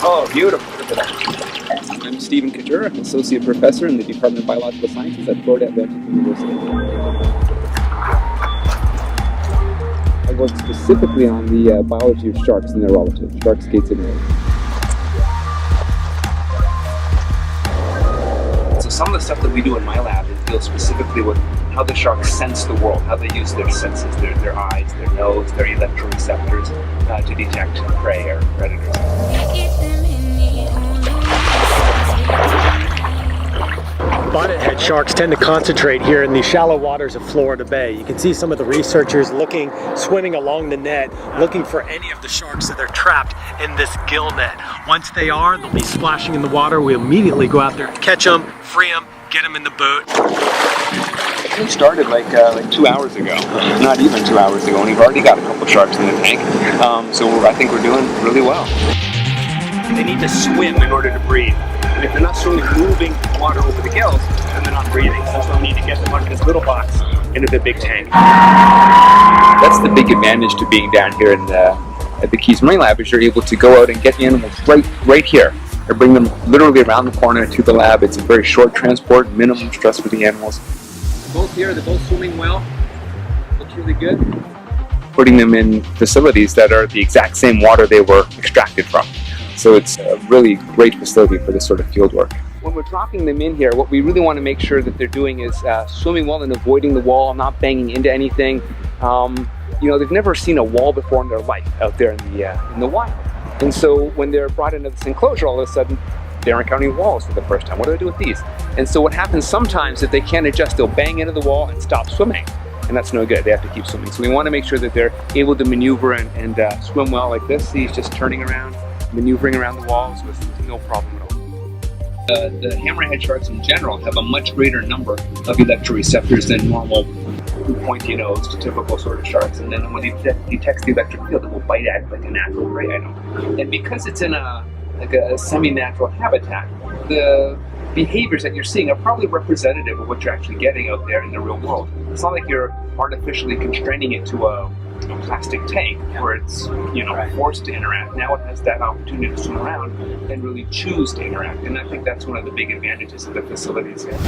Oh, beautiful. Look at that. I'm Stephen Couture, Associate Professor in the Department of Biological Sciences at Florida Atlantic University. I work specifically on the biology of sharks and their relatives, sharks, skates, and rays. So some of the stuff that we do in my lab deals specifically with how the sharks sense the world, how they use their senses, their eyes, their nose, their electroreceptors to detect prey or predators. Bonnethead sharks tend to concentrate here in the shallow waters of Florida Bay. You can see some of the researchers swimming along the net, looking for any of the sharks that are trapped in this gill net. Once they are, they'll be splashing in the water. We immediately go out there, catch them, free them, get them in the boat. We started like 2 hours ago, not even 2 hours ago, and we've already got a couple sharks in the tank. So I think we're doing really well. They need to swim in order to breathe. And if they're not swimming, moving water over the gills, then they're not breathing. So we need to get them out of this little box into the big tank. That's the big advantage to being down here at the Keys Marine Lab, is you're able to go out and get the animals right here. Or bring them literally around the corner to the lab. It's a very short transport, minimum stress for the animals. Both here, they're both swimming well. Looks really good. Putting them in facilities that are the exact same water they were extracted from. So it's a really great facility for this sort of field work. When we're dropping them in here, what we really want to make sure that they're doing is swimming well and avoiding the wall, not banging into anything. You know, they've never seen a wall before in their life out there in the wild. And so when they're brought into this enclosure, all of a sudden, they're encountering walls for the first time. What do I do with these? And so what happens sometimes, if they can't adjust, they'll bang into the wall and stop swimming. And that's no good. They have to keep swimming. So we want to make sure that they're able to maneuver and swim well like this. See, he's just turning around, maneuvering around the walls with no problem at all. The hammerhead sharks in general have a much greater number of electroreceptors than normal pointy nosed, typical sort of sharks. And then when it detects the electric field, it will bite at it like a natural prey item. And because it's in a semi-natural habitat, the behaviors that you're seeing are probably representative of what you're actually getting out there in the real world. It's not like you're artificially constraining it to a plastic tank where it's forced to interact. Now it has that opportunity to swim around and really choose to interact. And I think that's one of the big advantages of the facilities here.